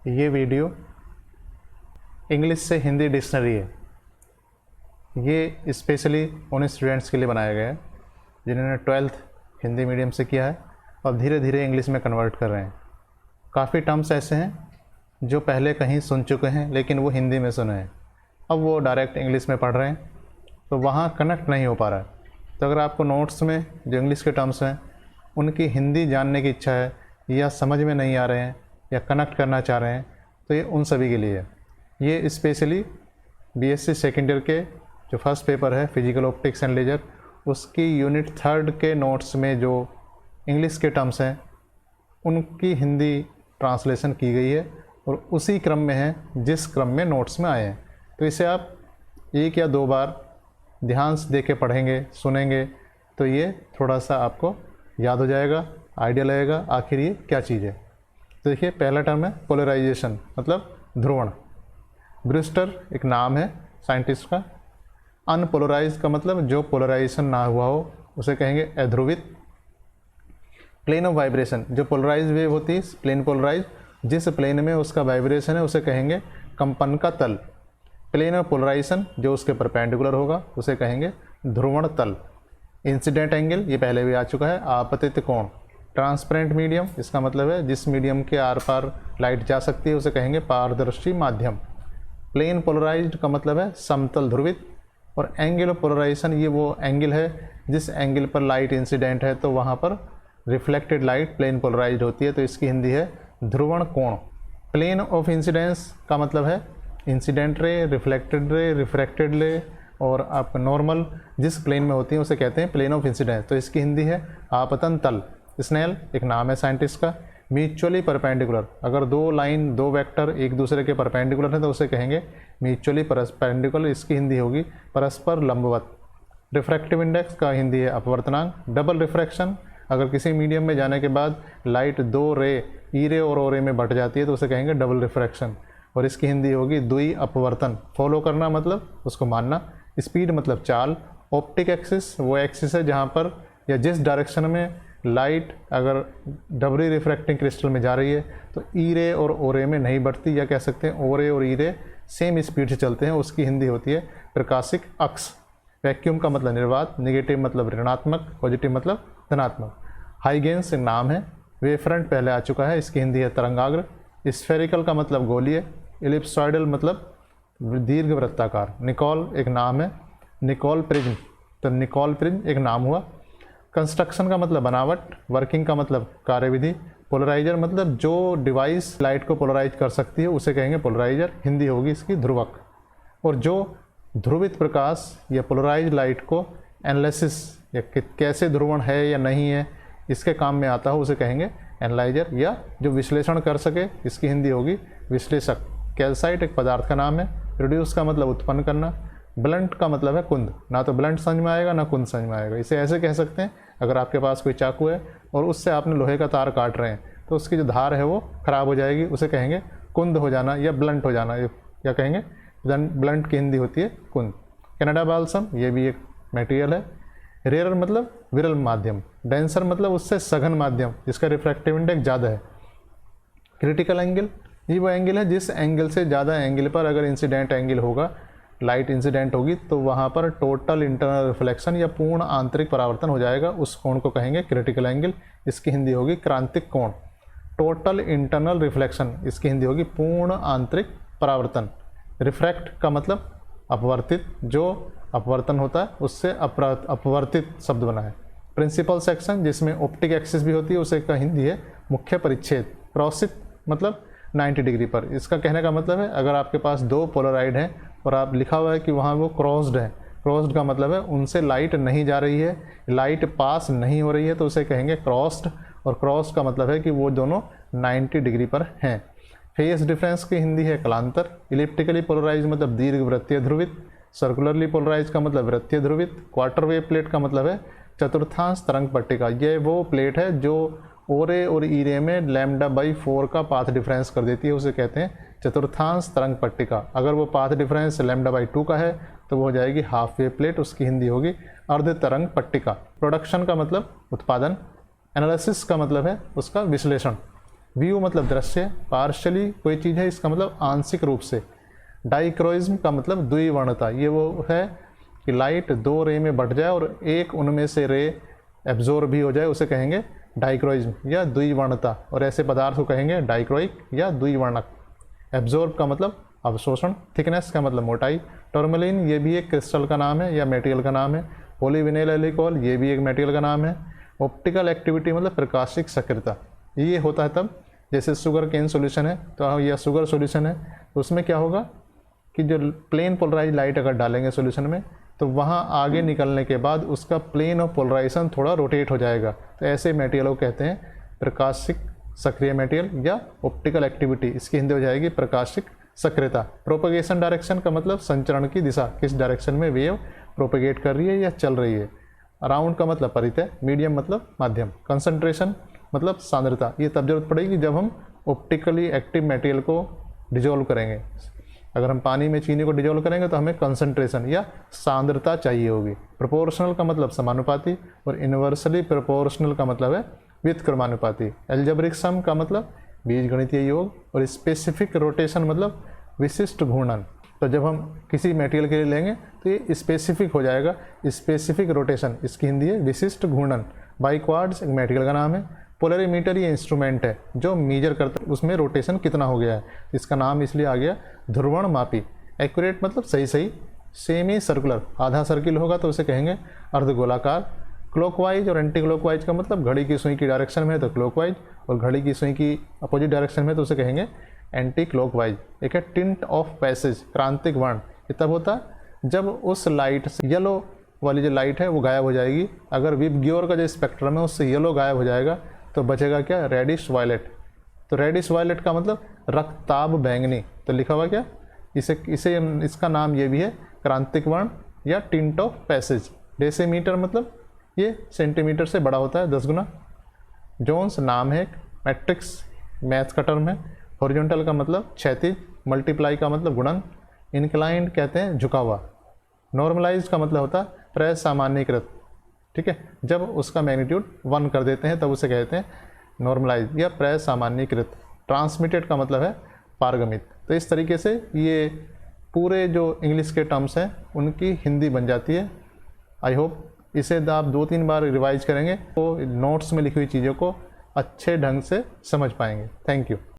ये video English से Hindi dictionary है। ये स्पेशली उन स्टूडेंट्स के लिए बनाया गया है जिन्होंने 12th हिंदी मीडियम से किया है और धीरे धीरे इंग्लिश में कन्वर्ट कर रहे हैं। काफ़ी टर्म्स ऐसे हैं जो पहले कहीं सुन चुके हैं लेकिन वो हिंदी में सुने हैं, अब वो डायरेक्ट इंग्लिश में पढ़ रहे हैं तो वहाँ कनेक्ट नहीं हो पा रहा है। तो अगर आपको नोट्स में जो इंग्लिश के टर्म्स हैं उनकी हिंदी जानने की इच्छा है या समझ में नहीं आ रहे हैं या कनेक्ट करना चाह रहे हैं तो ये उन सभी के लिए है। ये स्पेशली बीएससी सेकेंड ईयर के जो फर्स्ट पेपर है फिजिकल ऑप्टिक्स एंड लेजर, उसकी यूनिट 3 के नोट्स में जो इंग्लिश के टर्म्स हैं उनकी हिंदी ट्रांसलेशन की गई है और उसी क्रम में है जिस क्रम में नोट्स में आए हैं। तो इसे आप 1 या 2 बार ध्यान से देख के पढ़ेंगे, सुनेंगे तो ये थोड़ा सा आपको याद हो जाएगा, आइडिया लगेगा आखिर ये क्या चीज़ है। तो देखिए, पहला टर्म है पोलराइजेशन, मतलब ध्रुवण। ब्रूस्टर एक नाम है साइंटिस्ट का। अनपोलराइज का मतलब जो पोलराइजेशन ना हुआ हो उसे कहेंगे अध्रुवित। प्लेन ऑफ वाइब्रेशन, जो पोलराइज वेव होती है प्लेन पोलराइज, जिस प्लेन में उसका वाइब्रेशन है उसे कहेंगे कंपन का तल। प्लेन ऑफ पोलराइजेशन जो उसके परपेंडिकुलर होगा उसे कहेंगे ध्रुवण तल। इंसिडेंट एंगल, ये पहले भी आ चुका है, आपतित कोण। ट्रांसपेरेंट मीडियम, इसका मतलब है जिस मीडियम के आर पार लाइट जा सकती है उसे कहेंगे पारदर्शी माध्यम। प्लेन पोलराइज्ड का मतलब है समतल ध्रुवित। और एंगल ऑफ पोलराइजेशन, ये वो एंगल है जिस एंगल पर लाइट इंसिडेंट है तो वहाँ पर रिफ्लेक्टेड लाइट प्लेन पोलराइज्ड होती है, तो इसकी हिंदी है ध्रुवण कोण। प्लेन ऑफ इंसिडेंस का मतलब है incident ray, reflected ray, refracted रे और आपका नॉर्मल जिस प्लेन में होती है उसे कहते हैं प्लेन ऑफ इंसिडेंस, तो इसकी हिंदी है आपतन तल। स्नेल एक नाम है साइंटिस्ट का। म्यूचुअली परपेंडिकुलर, अगर 2 लाइन 2 वेक्टर एक दूसरे के परपेंडिकुलर हैं तो उसे कहेंगे म्यूचुअली परपेंडिकुलर, इसकी हिंदी होगी परस्पर लंबवत। रिफ्रैक्टिव इंडेक्स का हिंदी है अपवर्तनांक। डबल रिफ्रैक्शन, अगर किसी मीडियम में जाने के बाद लाइट 2 रे ई रे और ओ रे में बट जाती है तो उसे कहेंगे डबल रिफ्रैक्शन और इसकी हिंदी होगी द्वि अपवर्तन। फॉलो करना मतलब उसको मानना। स्पीड मतलब चाल। ऑप्टिक एक्सिस वो एक्सिस है जहाँ पर या जिस डायरेक्शन में लाइट अगर डबल रिफ्रैक्टिंग क्रिस्टल में जा रही है तो ई रे और ओ रे में नहीं बढ़ती, या कह सकते हैं ओ रे और ई रे सेम स्पीड से चलते हैं, उसकी हिंदी होती है प्रकाशिक अक्ष। वैक्यूम का मतलब निर्वात। निगेटिव मतलब ऋणात्मक, पॉजिटिव मतलब धनात्मक। हाइगेंस नाम है। वेवफ्रंट पहले आ चुका है, इसकी हिंदी है तरंगाग्र। स्फेरिकल का मतलब गोलीय। इलिप्सॉइडल मतलब दीर्घ वृत्ताकार। निकोल एक नाम है। निकोल प्रिज्म, तो निकोल प्रिज्म एक नाम हुआ। कंस्ट्रक्शन का मतलब बनावट। वर्किंग का मतलब कार्यविधि। पोलराइजर मतलब जो डिवाइस लाइट को पोलराइज कर सकती है उसे कहेंगे पोलराइजर, हिंदी होगी इसकी ध्रुवक। और जो ध्रुवित प्रकाश या पोलराइज लाइट को एनालिसिस या कैसे ध्रुवण है या नहीं है इसके काम में आता हो उसे कहेंगे एनालाइजर, या जो विश्लेषण कर सके इसकी हिंदी होगी विश्लेषक। कैल्साइट एक पदार्थ का नाम है। प्रोड्यूस का मतलब उत्पन्न करना। ब्लंट का मतलब है कुंद, ना तो ब्लंट समझ में आएगा ना कुंद समझ में आएगा। इसे ऐसे कह सकते हैं, अगर आपके पास कोई चाकू है और उससे आपने लोहे का तार काट रहे हैं तो उसकी जो धार है वो खराब हो जाएगी, उसे कहेंगे कुंद हो जाना या ब्लंट हो जाना, या कहेंगे ब्लंट की हिंदी होती है कुंद। कनाडा बाल्सम, ये भी एक मटेरियल है। रेयर मतलब विरल माध्यम। डेंसर मतलब उससे सघन माध्यम जिसका रिफ्रैक्टिव इंडेक्स ज़्यादा है। क्रिटिकल एंगल, ये वो एंगल है जिस एंगल से ज़्यादा एंगल पर अगर इंसिडेंट एंगल होगा, लाइट इंसिडेंट होगी तो वहाँ पर टोटल इंटरनल रिफ्लेक्शन या पूर्ण आंतरिक परावर्तन हो जाएगा, उस कोण को कहेंगे क्रिटिकल एंगल, इसकी हिंदी होगी क्रांतिक कोण। टोटल इंटरनल रिफ्लेक्शन, इसकी हिंदी होगी पूर्ण आंतरिक परावर्तन। रिफ्रैक्ट का मतलब अपवर्तित, जो अपवर्तन होता है उससे अपवर्तित शब्द बना है। प्रिंसिपल सेक्शन जिसमें ऑप्टिक एक्सिस भी होती है उसे का हिंदी है मुख्य परिच्छेद। क्रॉसित मतलब 90 डिग्री पर, इसका कहने का मतलब है अगर आपके पास 2 पोलराइड हैं और आप लिखा हुआ है कि वहाँ वो क्रॉस्ड है, क्रॉस्ड का मतलब है उनसे लाइट नहीं जा रही है, लाइट पास नहीं हो रही है तो उसे कहेंगे क्रॉस्ड, और क्रॉस का मतलब है कि वो दोनों 90 डिग्री पर हैं। फेस डिफरेंस की हिंदी है कलांतर। इलिप्टिकली पोलराइज मतलब दीर्घ वृत्तीय ध्रुवित। सर्कुलरली पोलराइज का मतलब वृत्तीय ध्रुवित। क्वार्टर वेव प्लेट का मतलब है चतुर्थांश तरंग पट्टिका, ये वो प्लेट है जो ओ रे और ई रे में λ/4 का पाथ डिफरेंस कर देती है, उसे कहते हैं चतुर्थांश तरंग पट्टिका। अगर वो पाथ डिफरेंस λ/2 का है तो वो हो जाएगी हाफ वेव प्लेट, उसकी हिंदी होगी अर्ध तरंग पट्टिका। प्रोडक्शन का मतलब उत्पादन। एनालिसिस का मतलब है उसका विश्लेषण। व्यू मतलब दृश्य, पार्शली कोई चीज़ है इसका मतलब आंशिक रूप से, डाइक्रोइज्म का मतलब द्विवर्णता, ये वो है कि लाइट दो रे में बट जाए और एक उनमें से रे एब्जॉर्ब भी हो जाए, उसे कहेंगे डाइक्रोइज्म या द्विवर्णता, और ऐसे पदार्थ को कहेंगे डाइक्रोइक या द्विवर्णक। एब्जॉर्ब का मतलब अवशोषण, थिकनेस का मतलब मोटाई। टर्मलिन ये भी एक क्रिस्टल का नाम है या मेटेरियल का नाम है। पॉलीविनाइल एल्कोहल ये भी एक मेटेरियल का नाम है। ऑप्टिकल एक्टिविटी मतलब प्रकाशिक सक्रियता, ये होता है तब जैसे शुगर केन सॉल्यूशन है तो या शुगर सॉल्यूशन है तो उसमें क्या होगा कि जो प्लेन पोलराइज लाइट अगर डालेंगे सॉल्यूशन में तो वहाँ आगे निकलने के बाद उसका प्लेन ऑफ पोलराइजेशन थोड़ा रोटेट हो जाएगा, तो ऐसे मटेरियल को कहते हैं प्रकाशिक सक्रिय मटेरियल या ऑप्टिकल एक्टिविटी, इसकी हिंदी हो जाएगी प्रकाशिक सक्रियता। प्रोपगेशन डायरेक्शन का मतलब संचरण की दिशा, किस डायरेक्शन में वेव प्रोपगेट कर रही है या चल रही है। अराउंड का मतलब परितः, मीडियम मतलब माध्यम। कंसंट्रेशन मतलब सांद्रता, ये तब जरूरत पड़ेगी जब हम ऑप्टिकली एक्टिव मटेरियल को डिजोल्व करेंगे। अगर हम पानी में चीनी को डिजोल्व करेंगे तो हमें कंसंट्रेशन या सांद्रता चाहिए होगी। प्रोपोर्शनल का मतलब समानुपाती और इन्वर्सली प्रोपोर्शनल का मतलब है व्युत्क्रमानुपाती। एल्जेब्रिक सम का मतलब बीजगणितीय योग, और स्पेसिफिक रोटेशन मतलब विशिष्ट घूर्णन। तो जब हम किसी मटेरियल के लिए लेंगे तो ये स्पेसिफिक हो जाएगा, स्पेसिफिक रोटेशन, इसकी हिंदी है विशिष्ट घूर्णन। बाइक्वार्ड्स एक मटेरियल का नाम है। पोलरीमीटर ये इंस्ट्रूमेंट है जो मेजर करता है उसमें रोटेशन कितना हो गया है, इसका नाम इसलिए आ गया ध्रुवण मापी। एक्यूरेट मतलब सही सही। सेमी सर्कुलर आधा सर्किल होगा तो उसे कहेंगे अर्धगोलाकार। क्लॉकवाइज और एंटी क्लॉकवाइज का मतलब घड़ी की सुई की डायरेक्शन में है तो क्लॉकवाइज, और घड़ी की सुई की अपोजिट डायरेक्शन में तो उसे कहेंगे एंटी क्लॉकवाइज। एक है टिंट ऑफ पैसेज, क्रांतिक वर्ण, ये तब होता है जब उस लाइट से येलो वाली जो लाइट है वो गायब हो जाएगी। अगर विबग्योर का जो स्पेक्ट्रम है उससे येलो गायब हो जाएगा तो बचेगा क्या, रेडिश वायलेट। तो रेडिश वायलेट का मतलब रक्ताभ बैंगनी, तो लिखा हुआ क्या इसका नाम ये भी है क्रांतिक वर्ण या टिंट ऑफ पैसेज। डेसीमीटर मतलब ये सेंटीमीटर से बड़ा होता है 10 गुना। जोन्स नाम है, मैट्रिक्स मैथ का टर्म है। हॉरिजॉन्टल का मतलब क्षैतिज, मल्टीप्लाई का मतलब गुणन, इंक्लाइंड कहते हैं झुका हुआ। नॉर्मलाइज का मतलब होता है प्रसामान्यीकृत, ठीक है, जब उसका मैग्नीट्यूड 1 कर देते हैं तब उसे कहते हैं नॉर्मलाइज या प्रसामान्यीकृत। ट्रांसमिटेड का मतलब है पारगमित। तो इस तरीके से ये पूरे जो इंग्लिश के टर्म्स हैं उनकी हिंदी बन जाती है। आई होप इसे आप 2-3 बार रिवाइज करेंगे तो नोट्स में लिखी हुई चीज़ों को अच्छे ढंग से समझ पाएंगे। Thank you.